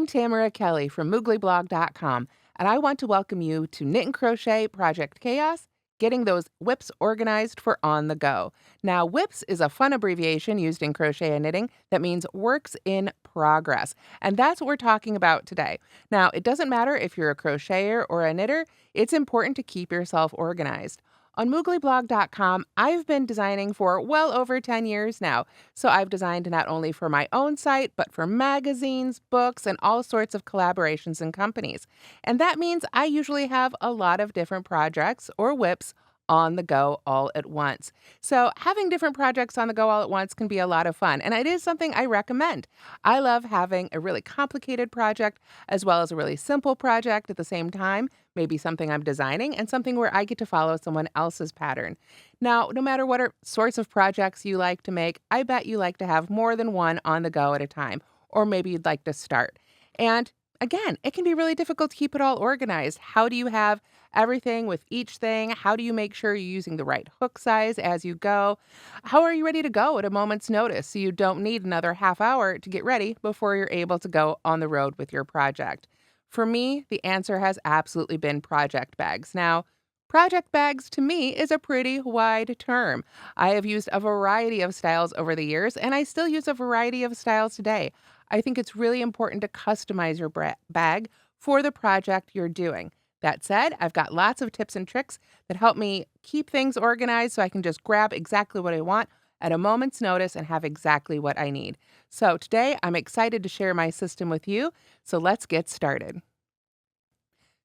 Tamara Kelly from mooglyblog.com, and I want to welcome you to Knit and Crochet Project Chaos, getting those WIPS organized for on the go. Now, WIPS is a fun abbreviation used in crochet and knitting that means works in progress, and that's what we're talking about today. Now, it doesn't matter if you're a crocheter or a knitter, it's important to keep yourself organized. On mooglyblog.com, I've been designing for well over 10 years now. So I've designed not only for my own site, but for magazines, books, and all sorts of collaborations and companies. And that means I usually have a lot of different projects or WIPs on the go all at once. So having different projects on the go all at once can be a lot of fun, and it is something I recommend. I love having a really complicated project as well as a really simple project at the same time, maybe something I'm designing and something where I get to follow someone else's pattern. Now, no matter what sorts of projects you like to make, I bet you like to have more than one on the go at a time, or maybe you'd like to start. And again, it can be really difficult to keep it all organized. How do you have everything with each thing? How do you make sure you're using the right hook size as you go? How are you ready to go at a moment's notice so you don't need another half hour to get ready before you're able to go on the road with your project? For me, the answer has absolutely been project bags. Now, project bags to me is a pretty wide term. I have used a variety of styles over the years, and I still use a variety of styles today. I think it's really important to customize your bag for the project you're doing. That said, I've got lots of tips and tricks that help me keep things organized so I can just grab exactly what I want at a moment's notice and have exactly what I need. So today, I'm excited to share my system with you, so let's get started.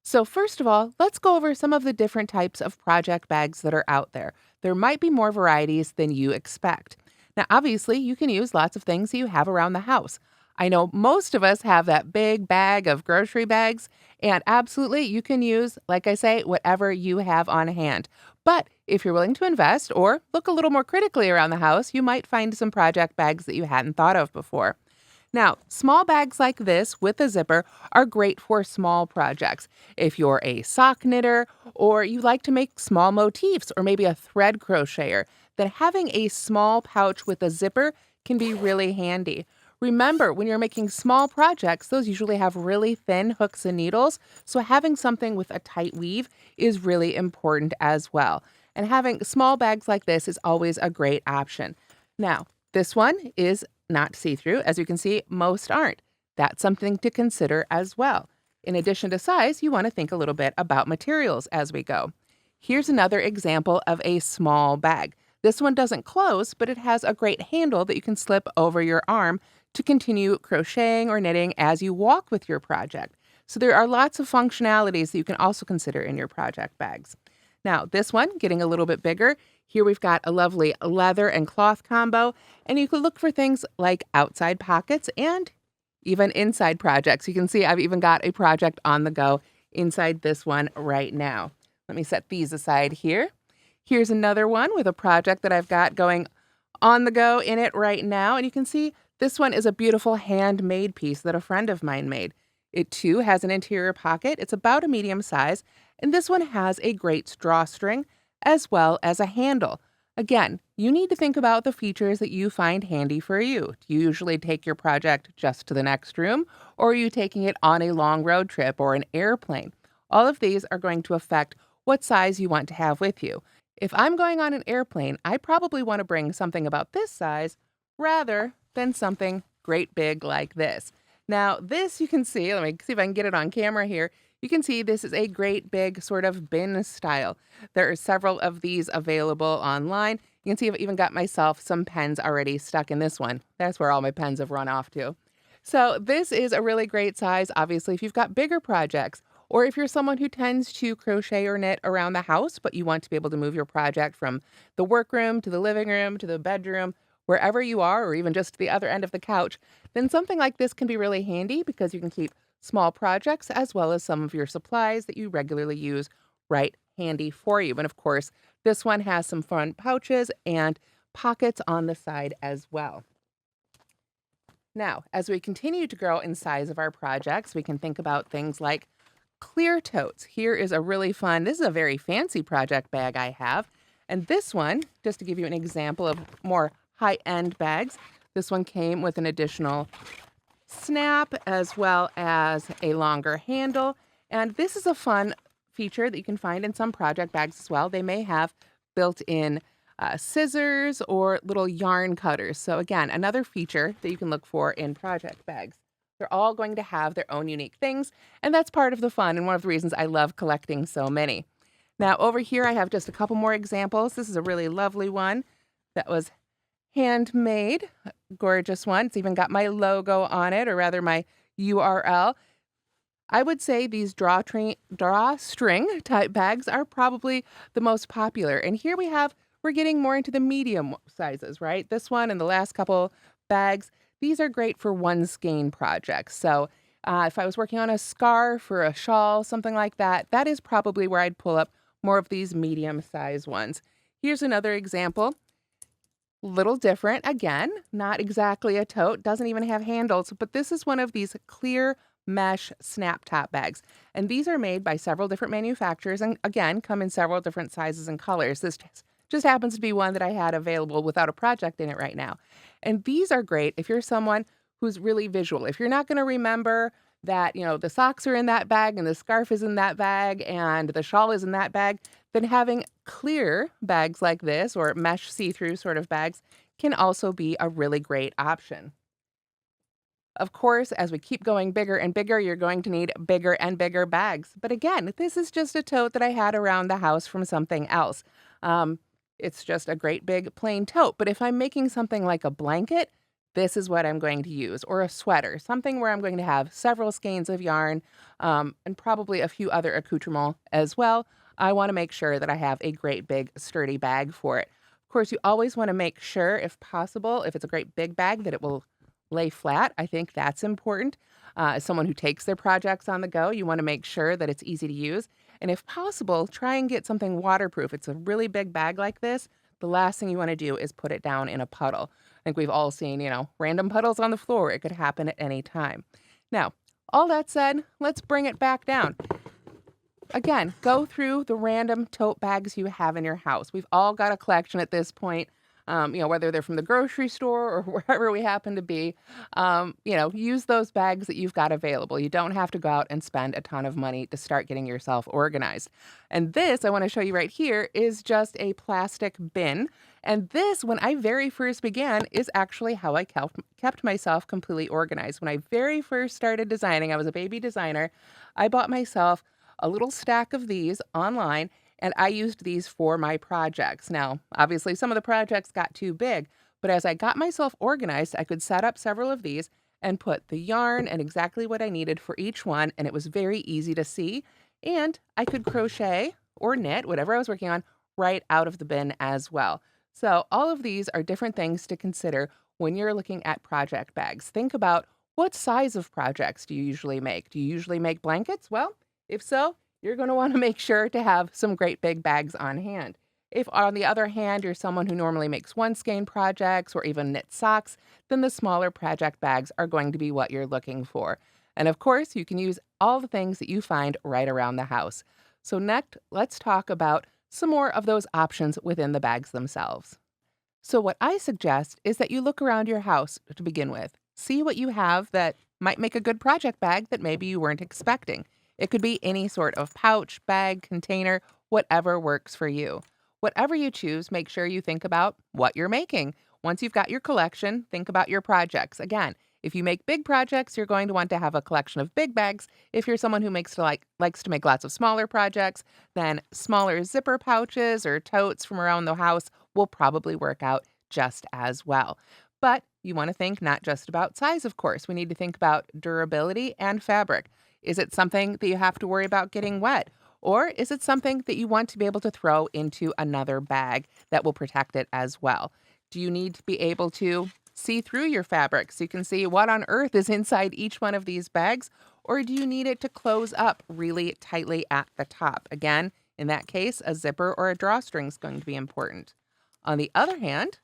So first of all, let's go over some of the different types of project bags that are out there. There might be more varieties than you expect. Now, obviously, you can use lots of things you have around the house. I know most of us have that big bag of grocery bags, and absolutely, you can use, like I say, whatever you have on hand. But if you're willing to invest or look a little more critically around the house, you might find some project bags that you hadn't thought of before. Now, small bags like this with a zipper are great for small projects. If you're a sock knitter or you like to make small motifs or maybe a thread crocheter, then having a small pouch with a zipper can be really handy. Remember, when you're making small projects, those usually have really thin hooks and needles, so having something with a tight weave is really important as well. And having small bags like this is always a great option. Now, this one is not see-through. As you can see, most aren't. That's something to consider as well. In addition to size, you want to think a little bit about materials as we go. Here's another example of a small bag. This one doesn't close, but it has a great handle that you can slip over your arm to continue crocheting or knitting as you walk with your project. So there are lots of functionalities that you can also consider in your project bags. Now, this one, getting a little bit bigger. Here we've got a lovely leather and cloth combo, and you could look for things like outside pockets and even inside projects. You can see I've even got a project on the go inside this one right now. Let me set these aside here. Here's another one with a project that I've got going on the go in it right now, and you can see this one is a beautiful handmade piece that a friend of mine made. It too has an interior pocket. It's about a medium size, and this one has a great drawstring as well as a handle. Again, you need to think about the features that you find handy for you. Do you usually take your project just to the next room, or are you taking it on a long road trip or an airplane? All of these are going to affect what size you want to have with you. If I'm going on an airplane, I probably want to bring something about this size rather than something great big like this. Now, this you can see, let me see if I can get it on camera here. You can see this is a great big sort of bin style. There are several of these available online. You can see I've even got myself some pens already stuck in this one. That's where all my pens have run off to. So this is a really great size, obviously, if you've got bigger projects, or if you're someone who tends to crochet or knit around the house, but you want to be able to move your project from the workroom to the living room to the bedroom, wherever you are, or even just to the other end of the couch, then something like this can be really handy because you can keep small projects as well as some of your supplies that you regularly use right handy for you. And of course, this one has some front pouches and pockets on the side as well. Now, as we continue to grow in size of our projects, we can think about things like clear totes. Here is a really fun, this is a very fancy project bag I have. And this one, just to give you an example of more high-end bags, this one came with an additional snap as well as a longer handle. And this is a fun feature that you can find in some project bags as well. They may have built-in scissors or little yarn cutters. So again, another feature that you can look for in project bags. They're all going to have their own unique things, and that's part of the fun and one of the reasons I love collecting so many. Now over here I have just a couple more examples. This is a really lovely one that was handmade, gorgeous one. It's even got my logo on it, or rather my URL. I would say these drawstring type bags are probably the most popular. And here we're getting more into the medium sizes, right? This one and the last couple bags, these are great for one skein projects. So if I was working on a scarf or a shawl, something like that, that is probably where I'd pull up more of these medium size ones. Here's another example. Little different, again, not exactly a tote, doesn't even have handles, but this is one of these clear mesh snap top bags. And these are made by several different manufacturers and again, come in several different sizes and colors. This just happens to be one that I had available without a project in it right now. And these are great if you're someone who's really visual. If you're not going to remember that, the socks are in that bag and the scarf is in that bag and the shawl is in that bag, then having clear bags like this or mesh see-through sort of bags can also be a really great option. Of course, as we keep going bigger and bigger, you're going to need bigger and bigger bags. But again, this is just a tote that I had around the house from something else. Um, it's just a great big plain tote. But if I'm making something like a blanket, this is what I'm going to use, or a sweater, something where I'm going to have several skeins of yarn and probably a few other accoutrements as well. I want to make sure that I have a great big sturdy bag for it. Of course, you always want to make sure, if possible, if it's a great big bag, that it will lay flat. I think that's important. As someone who takes their projects on the go, you want to make sure that it's easy to use. And if possible, try and get something waterproof. It's a really big bag like this. The last thing you want to do is put it down in a puddle. I think we've all seen, random puddles on the floor. It could happen at any time. Now, all that said, let's bring it back down. Again, go through the random tote bags you have in your house. We've all got a collection at this point, whether they're from the grocery store or wherever we happen to be. Use those bags that you've got available. You don't have to go out and spend a ton of money to start getting yourself organized. And this, I want to show you right here, is just a plastic bin. And this, when I very first began, is actually how I kept myself completely organized. When I very first started designing, I was a baby designer, I bought myself a little stack of these online, and I used these for my projects. Now, obviously, some of the projects got too big, but as I got myself organized, I could set up several of these and put the yarn and exactly what I needed for each one, and it was very easy to see. And I could crochet or knit, whatever I was working on, right out of the bin as well. So all of these are different things to consider when you're looking at project bags. Think about, what size of projects do you usually make? Do you usually make blankets? Well, if so, you're going to want to make sure to have some great big bags on hand. If, on the other hand, you're someone who normally makes one skein projects or even knit socks, then the smaller project bags are going to be what you're looking for. And of course, you can use all the things that you find right around the house. So next, let's talk about some more of those options within the bags themselves. So what I suggest is that you look around your house to begin with. See what you have that might make a good project bag that maybe you weren't expecting. It could be any sort of pouch, bag, container, whatever works for you. Whatever you choose, make sure you think about what you're making. Once you've got your collection, think about your projects. Again, if you make big projects, you're going to want to have a collection of big bags. If you're someone who likes to make lots of smaller projects, then smaller zipper pouches or totes from around the house will probably work out just as well. But you want to think not just about size, of course. We need to think about durability and fabric. Is it something that you have to worry about getting wet? Or is it something that you want to be able to throw into another bag that will protect it as well? Do you need to be able to see through your fabric so you can see what on earth is inside each one of these bags? Or do you need it to close up really tightly at the top? Again, in that case, a zipper or a drawstring is going to be important. On the other hand,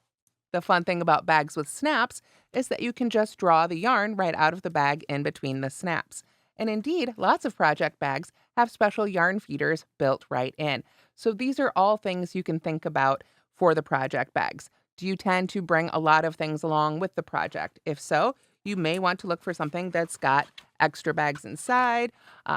the fun thing about bags with snaps is that you can just draw the yarn right out of the bag in between the snaps. And indeed, lots of project bags have special yarn feeders built right in. So these are all things you can think about for the project bags. Do you tend to bring a lot of things along with the project? If so, You may want to look for something that's got extra bags inside,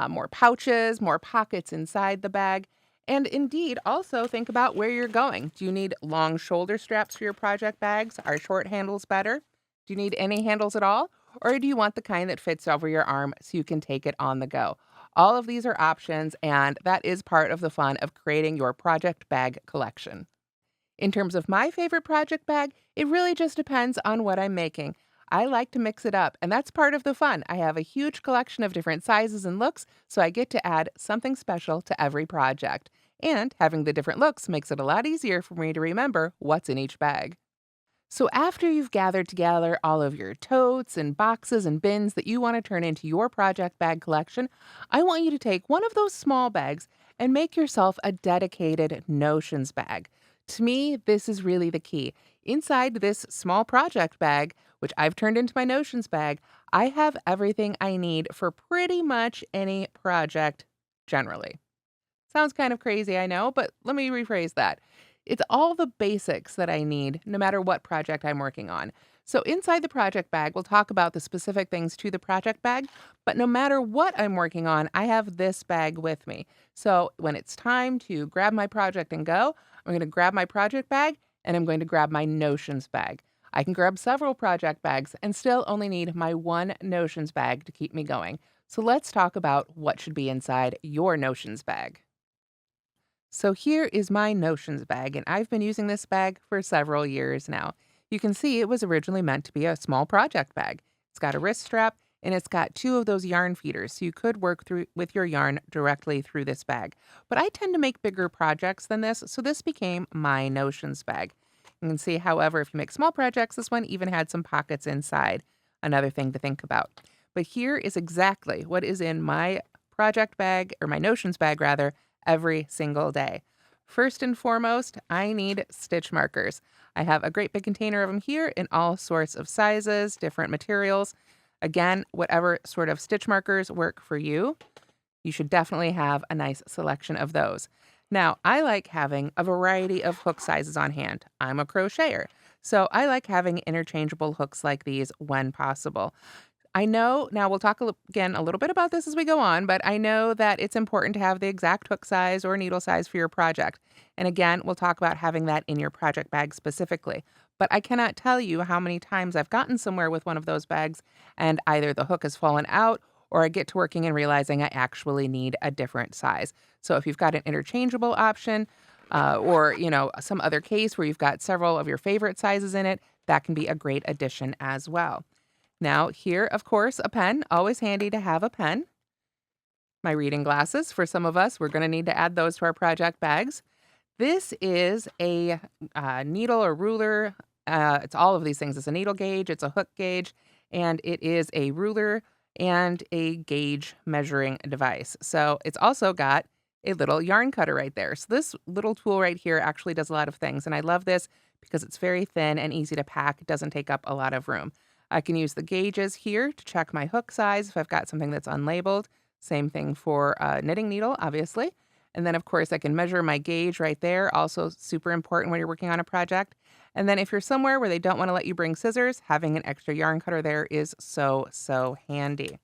more pouches, more pockets inside the bag. And indeed, also think about where you're going. Do you need long shoulder straps for your project bags? Are short handles better? Do you need any handles at all? Or do you want the kind that fits over your arm so you can take it on the go? All of these are options, and that is part of the fun of creating your project bag collection. In terms of my favorite project bag, it really just depends on what I'm making. I like to mix it up, and that's part of the fun. I have a huge collection of different sizes and looks, so I get to add something special to every project. And having the different looks makes it a lot easier for me to remember what's in each bag. So, after you've gathered together all of your totes and boxes and bins that you want to turn into your project bag collection, I want you to take one of those small bags and make yourself a dedicated notions bag. To me, this is really the key. Inside this small project bag, which I've turned into my notions bag, I have everything I need for pretty much any project generally. Sounds kind of crazy, I know, but let me rephrase that. It's all the basics that I need no matter what project I'm working on. So, inside the project bag, we'll talk about the specific things to the project bag, but no matter what I'm working on, I have this bag with me. So, when it's time to grab my project and go, I'm going to grab my project bag and I'm going to grab my Notions bag. I can grab several project bags and still only need my one Notions bag to keep me going. So, let's talk about what should be inside your Notions bag. So here is my Notions bag, and I've been using this bag for several years now. You can see it was originally meant to be a small project bag. It's got a wrist strap and it's got two of those yarn feeders, so you could work through with your yarn directly through this bag. But I tend to make bigger projects than this, so this became my Notions bag. You can see, however, if you make small projects, this one even had some pockets inside. Another thing to think about. But here is exactly what is in my project bag, or my Notions bag rather, every single day. First and foremost, I need stitch markers. I have a great big container of them here in all sorts of sizes, different materials. Again, whatever sort of stitch markers work for you, you should definitely have a nice selection of those. Now, I like having a variety of hook sizes on hand. I'm a crocheter, so I like having interchangeable hooks like these when possible. I know now we'll talk again a little bit about this as we go on, but I know that it's important to have the exact hook size or needle size for your project. And again, we'll talk about having that in your project bag specifically. But I cannot tell you how many times I've gotten somewhere with one of those bags and either the hook has fallen out or I get to working and realizing I actually need a different size. So if you've got an interchangeable option, or some other case where you've got several of your favorite sizes in it, that can be a great addition as well. Now, here, of course, a pen. Always handy to have a pen. My reading glasses. For some of us, we're going to need to add those to our project bags. This is a needle or ruler. It's all of these things. It's a needle gauge, it's a hook gauge, and it is a ruler and a gauge measuring device. So it's also got a little yarn cutter right there. So this little tool right here actually does a lot of things. And I love this because it's very thin and easy to pack. It doesn't take up a lot of room. I can use the gauges here to check my hook size if I've got something that's unlabeled. Same thing for a knitting needle, obviously. And then, of course, I can measure my gauge right there. Also super important when you're working on a project. And then if you're somewhere where they don't want to let you bring scissors, having an extra yarn cutter there is so, so handy.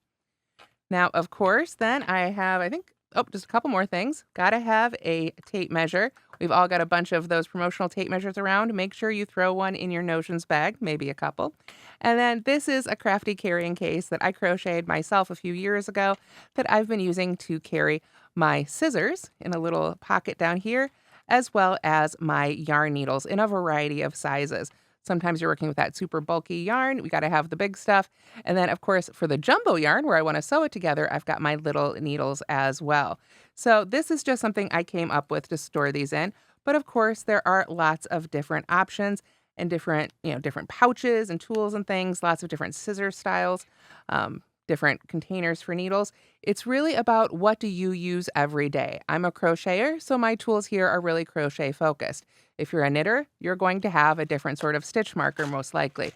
Now, of course, then I have, I think, just a couple more things. Gotta have a tape measure. We've all got a bunch of those promotional tape measures around. Make sure you throw one in your Notions bag, maybe a couple. And then this is a crafty carrying case that I crocheted myself a few years ago that I've been using to carry my scissors in a little pocket down here, as well as my yarn needles in a variety of sizes. Sometimes you're working with that super bulky yarn. We got to have the big stuff. And then, of course, for the jumbo yarn where I want to sew it together, I've got my little needles as well. So this is just something I came up with to store these in. But of course, there are lots of different options and different pouches and tools and things, lots of different scissor styles, different containers for needles. It's really about what do you use every day. I'm a crocheter, so my tools here are really crochet focused. If you're a knitter, you're going to have a different sort of stitch marker, most likely.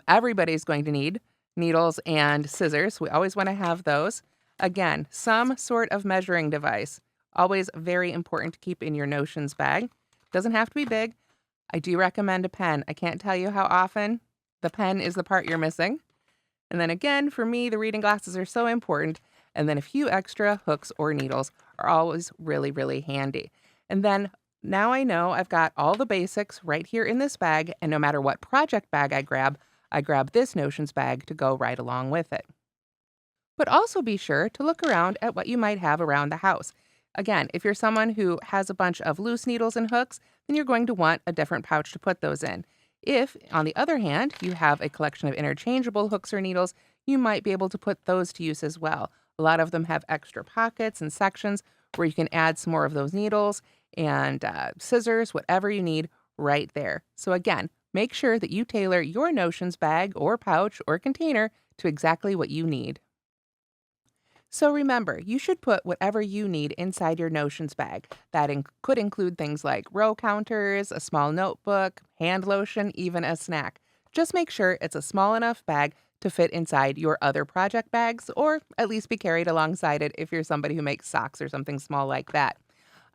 Everybody's going to need needles and scissors. We always want to have those. Again, some sort of measuring device. Always very important to keep in your Notions bag. Doesn't have to be big. I do recommend a pen. I can't tell you how often the pen is the part you're missing. And then again, for me, the reading glasses are so important. And then a few extra hooks or needles are always really, really handy. And then now I know I've got all the basics right here in this bag. And no matter what project bag I grab this notions bag to go right along with it. But also be sure to look around at what you might have around the house. Again, if you're someone who has a bunch of loose needles and hooks, then you're going to want a different pouch to put those in. If, on the other hand, you have a collection of interchangeable hooks or needles, you might be able to put those to use as well. A lot of them have extra pockets and sections where you can add some more of those needles and scissors, whatever you need, right there. So, again, make sure that you tailor your notions bag or pouch or container to exactly what you need. So remember, you should put whatever you need inside your notions bag. That could include things like row counters, a small notebook, hand lotion, even a snack. Just make sure it's a small enough bag to fit inside your other project bags, or at least be carried alongside it if you're somebody who makes socks or something small like that.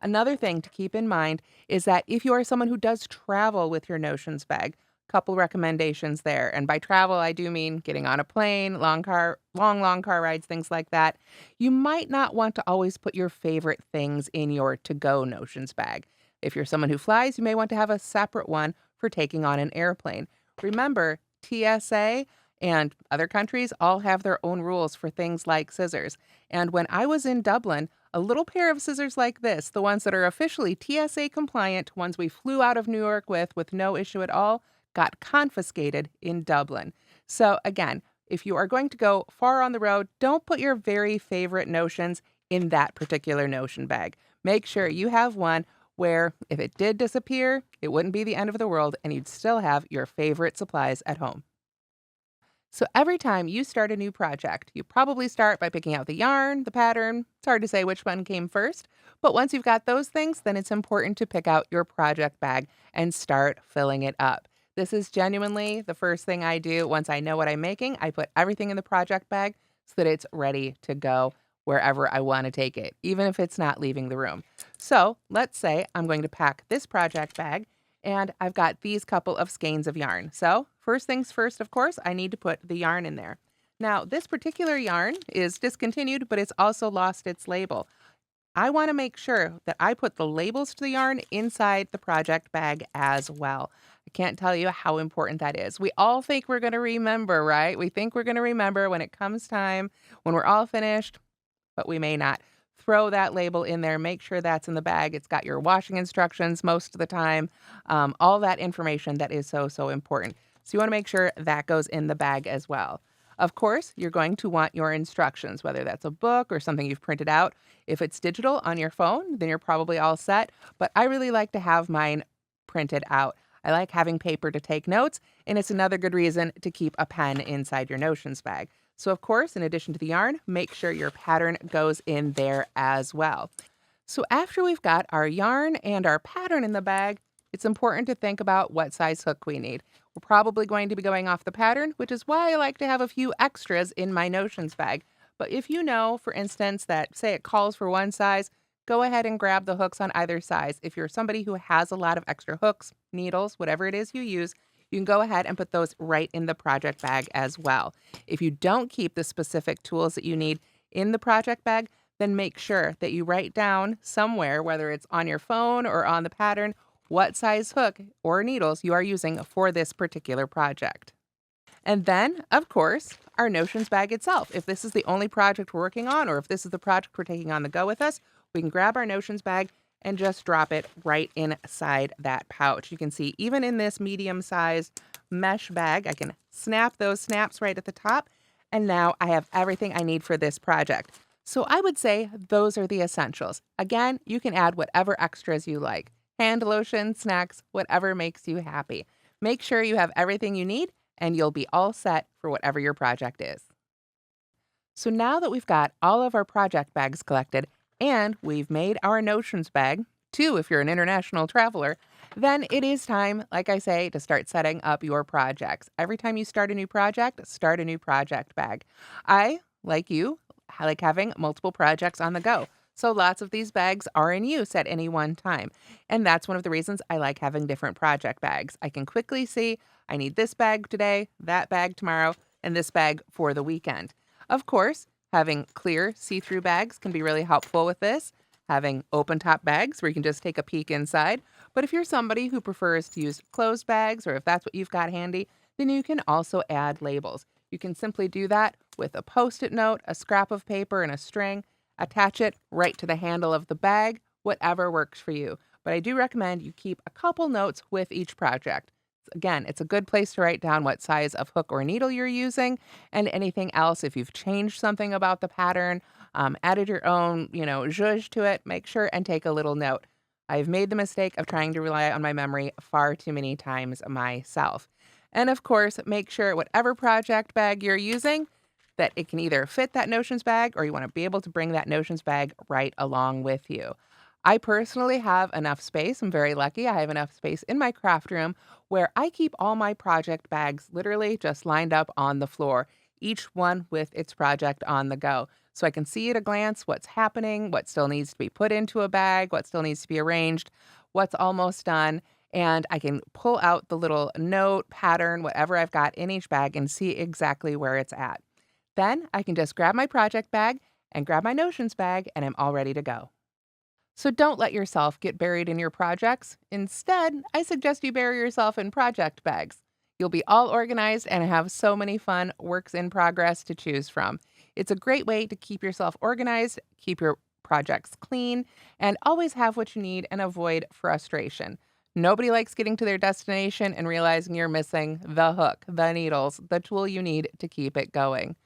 Another thing to keep in mind is that if you are someone who does travel with your notions bag, couple recommendations there. And by travel, I do mean getting on a plane, long car rides, things like that. You might not want to always put your favorite things in your to-go notions bag. If you're someone who flies, you may want to have a separate one for taking on an airplane. Remember, TSA and other countries all have their own rules for things like scissors. And when I was in Dublin, a little pair of scissors like this, the ones that are officially TSA compliant, ones we flew out of New York with no issue at all, got confiscated in Dublin. So again, if you are going to go far on the road, don't put your very favorite notions in that particular notion bag. Make sure you have one where if it did disappear, it wouldn't be the end of the world and you'd still have your favorite supplies at home. So every time you start a new project, you probably start by picking out the yarn, the pattern. It's hard to say which one came first, but once you've got those things, then it's important to pick out your project bag and start filling it up. This is genuinely the first thing I do once I know what I'm making. I put everything in the project bag so that it's ready to go wherever I want to take it, even if it's not leaving the room. So let's say I'm going to pack this project bag and I've got these couple of skeins of yarn. So first things first, of course, I need to put the yarn in there. Now, this particular yarn is discontinued, but it's also lost its label. I want to make sure that I put the labels to the yarn inside the project bag as well. I can't tell you how important that is. We all think we're going to remember, right? We think we're going to remember when it comes time, when we're all finished, but we may not. Throw that label in there. Make sure that's in the bag. It's got your washing instructions most of the time, all that information that is so, so important. So you want to make sure that goes in the bag as well. Of course, you're going to want your instructions, whether that's a book or something you've printed out. If it's digital on your phone, then you're probably all set. But I really like to have mine printed out. I like having paper to take notes, and it's another good reason to keep a pen inside your notions bag. So, of course, in addition to the yarn, make sure your pattern goes in there as well. So after we've got our yarn and our pattern in the bag, it's important to think about what size hook we need. We're probably going to be going off the pattern, which is why I like to have a few extras in my notions bag. But if you know, for instance, that say it calls for one size, go ahead and grab the hooks on either size. If you're somebody who has a lot of extra hooks, needles, whatever it is you use, you can go ahead and put those right in the project bag as well. If you don't keep the specific tools that you need in the project bag, then make sure that you write down somewhere, whether it's on your phone or on the pattern, what size hook or needles you are using for this particular project. And then, of course, our notions bag itself. If this is the only project we're working on, or if this is the project we're taking on the go with us, we can grab our notions bag and just drop it right inside that pouch. You can see even in this medium-sized mesh bag, I can snap those snaps right at the top, and now I have everything I need for this project. So I would say those are the essentials. Again, you can add whatever extras you like. Hand lotion, snacks, whatever makes you happy. Make sure you have everything you need, and you'll be all set for whatever your project is. So now that we've got all of our project bags collected, and we've made our notions bag, too, if you're an international traveler, then it is time, like I say, to start setting up your projects. Every time you start a new project bag. I, like you, like having multiple projects on the go. So lots of these bags are in use at any one time. And that's one of the reasons I like having different project bags. I can quickly see I need this bag today, that bag tomorrow. in this bag for the weekend. Of course, having clear see-through bags can be really helpful with this. Having open top bags where you can just take a peek inside. But if you're somebody who prefers to use closed bags, or if that's what you've got handy, then you can also add labels. You can simply do that with a Post-it note, a scrap of paper, and a string. Attach it right to the handle of the bag, whatever works for you. But I do recommend you keep a couple notes with each project. Again, it's a good place to write down what size of hook or needle you're using and anything else. If you've changed something about the pattern, added your own, zhuzh to it, make sure and take a little note. I've made the mistake of trying to rely on my memory far too many times myself. And of course, make sure whatever project bag you're using, that it can either fit that Notions bag or you want to be able to bring that Notions bag right along with you. I personally have enough space. I'm very lucky. I have enough space in my craft room where I keep all my project bags literally just lined up on the floor, each one with its project on the go. So I can see at a glance what's happening, what still needs to be put into a bag, what still needs to be arranged, what's almost done. And I can pull out the little note, pattern, whatever I've got in each bag and see exactly where it's at. Then I can just grab my project bag and grab my Notions bag, and I'm all ready to go. So don't let yourself get buried in your projects. Instead, I suggest you bury yourself in project bags. You'll be all organized and have so many fun works in progress to choose from. It's a great way to keep yourself organized, keep your projects clean, and always have what you need and avoid frustration. Nobody likes getting to their destination and realizing you're missing the hook, the needles, the tool you need to keep it going.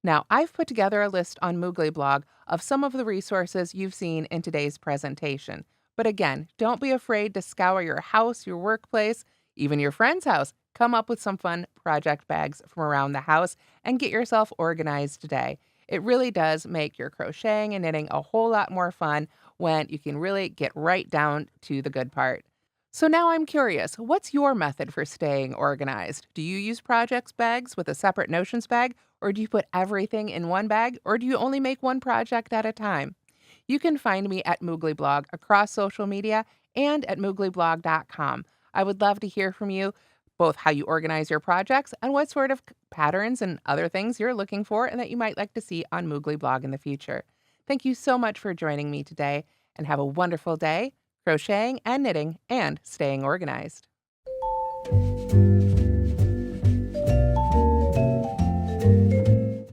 Now, I've put together a list on Moogly blog of some of the resources you've seen in today's presentation. But again, don't be afraid to scour your house, your workplace, even your friend's house. Come up with some fun project bags from around the house and get yourself organized today. It really does make your crocheting and knitting a whole lot more fun when you can really get right down to the good part. So now I'm curious, what's your method for staying organized? Do you use projects bags with a separate Notions bag, or do you put everything in one bag, or do you only make one project at a time? You can find me at Moogly Blog across social media and at mooglyblog.com. I would love to hear from you, both how you organize your projects and what sort of patterns and other things you're looking for and that you might like to see on Moogly Blog in the future. Thank you so much for joining me today, and have a wonderful day crocheting and knitting and staying organized.